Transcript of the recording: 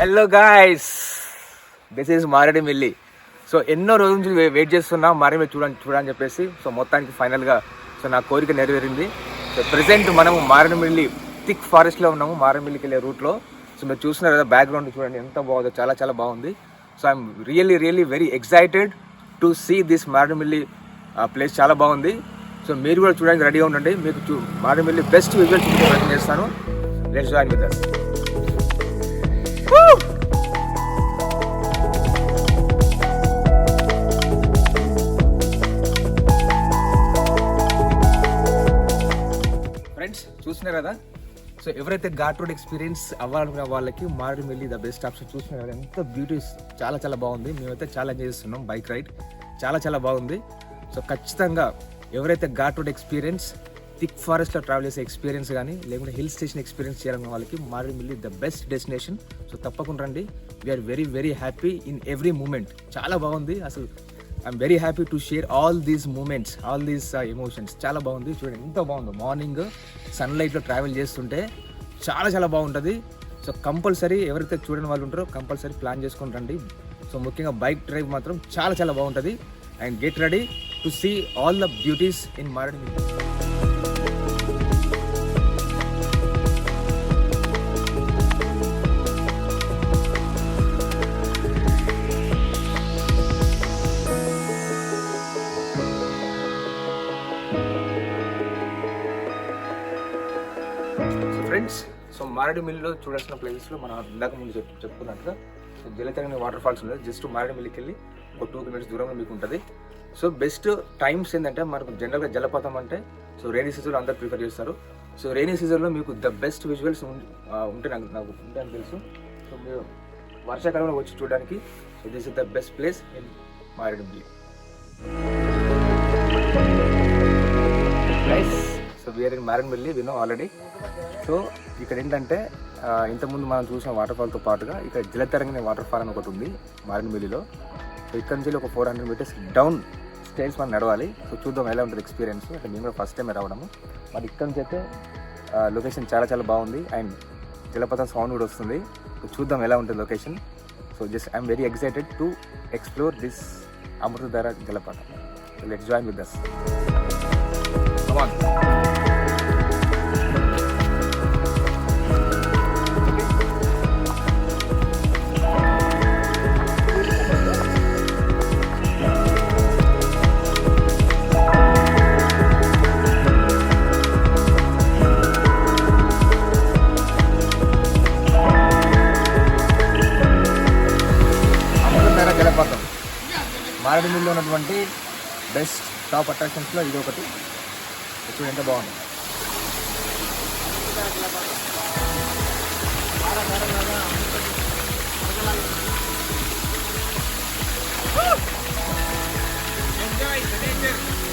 Hello guys, this is Maredumilli. So ఎన్నో రోజుల నుంచి వెయిట్ చేస్తున్నా మారేడుమిల్లి చూడని చెప్పేసి. సో మొత్తానికి ఫైనల్గా సో నా కోరిక నెరవేరింది. సో ప్రెసెంట్ మనము మారేడుమిల్లి థిక్ ఫారెస్ట్లో ఉన్నాము, మారేడుమిల్లికి వెళ్ళే రూట్లో. సో మీరు చూస్తున్నారు కదా, బ్యాక్గ్రౌండ్ చూడండి ఎంత బాగుందో, చాలా చాలా బాగుంది. So I'm really very excited to see this Maredumilli place. చాలా బాగుంది. సో మీరు కూడా చూడడానికి రెడీగా ఉండండి. మీకు మారేడుమిల్లి బెస్ట్ విజువల్ చూపించే ప్రయత్నం చేస్తాను. Let's join with us. Friends చూస్తున్నారు కదా, సో ఎవరైతే ఘాట్ రోడ్ ఎక్స్పీరియన్స్ అవ్వాలనుకున్న వాళ్ళకి మారేడుమిల్లి ద బెస్ట్ ఆప్షన్. చూస్తున్నారు కదా ఎంత బ్యూటీస్, చాలా చాలా బాగుంది. మేమైతే చాలా ఎంజాయ్ చేస్తున్నాం. బైక్ రైడ్ చాలా చాలా బాగుంది. సో ఖచ్చితంగా ఎవరైతే ఘాట్ రోడ్ ఎక్స్పీరియన్స్, థిక్ ఫారెస్ట్లో ట్రావెల్ చేసే ఎక్స్పీరియన్స్ కానీ, లేకుంటే హిల్ స్టేషన్ ఎక్స్పీరియన్స్ చేయాలన్న వాళ్ళకి Maredumilli the best destination. So తప్పకుండా రండి. We're very happy in every moment. చాలా బాగుంది అసలు. I'm very happy to share all these moments, all these emotions. చాలా బాగుంది. చూడండి ఎంత బాగుందో. మార్నింగ్ సన్లైట్లో ట్రావెల్ చేస్తుంటే చాలా చాలా బాగుంటుంది. సో కంపల్సరీ ఎవరైతే చూడని వాళ్ళు ఉంటారో కంపల్సరీ ప్లాన్ చేసుకొని రండి. సో ముఖ్యంగా బైక్ డ్రైవ్ మాత్రం చాలా చాలా బాగుంటుంది. And get ready to see all the beauties in Maredumilli. Friends, so మారేడుమిల్లిలో చూడాల్సిన ప్లేసెస్లో మనం ఇందాక ముందు చెప్పుకున్నట్టుగా సో జలతరంగిణి వాటర్ ఫాల్స్ ఉంది. జస్ట్ మారేడుమిల్లికి వెళ్ళి ఒక 2 kilometers దూరంలో మీకు ఉంటుంది. సో బెస్ట్ టైమ్స్ ఏంటంటే మనకు జనరల్గా జలపాతం అంటే సో రైనీ సీజన్లో అందరు ప్రిఫర్ చేస్తారు. సో రైనీ సీజన్లో మీకు ద బెస్ట్ విజువల్స్ ఉంటే నాకు ఉంటాయని తెలుసు. సో మీరు వర్షాకాలంలో వచ్చి చూడడానికి so this is the best place in Maredumilli. Nice. So we're in Maredumilli, we know already. So ఇక్కడ ఏంటంటే ఇంతకుముందు మనం చూసిన వాటర్ ఫాల్తో పాటుగా ఇక్కడ జలతరంగిణి వాటర్ ఫాల్ అని ఒకటి ఉంది మారేడుమిల్లిలో. సో ఇక్కడ నుంచి ఒక 400 meters డౌన్ స్టైల్స్ మనం నడవాలి. సో చూద్దాం ఎలా ఉంటుంది ఎక్స్పీరియన్స్. అంటే మేము కూడా ఫస్ట్ టైం రావడము. మరి ఇక్కడ నుంచి అయితే లొకేషన్ చాలా చాలా బాగుంది. అండ్ జలపాతం సౌండ్ కూడా వస్తుంది. సో చూద్దాం ఎలా ఉంటుంది location. So just I'm very excited to explore this Amruthadhara జలపాతం. So let's join with us. Come on. జలపాతం మారేడుమిల్లిలో ఉన్నటువంటి బెస్ట్ టాప్ అట్రాక్షన్స్లో ఇది ఒకటి. చూడండి ఎంత బాగుంది. Enjoy the nature.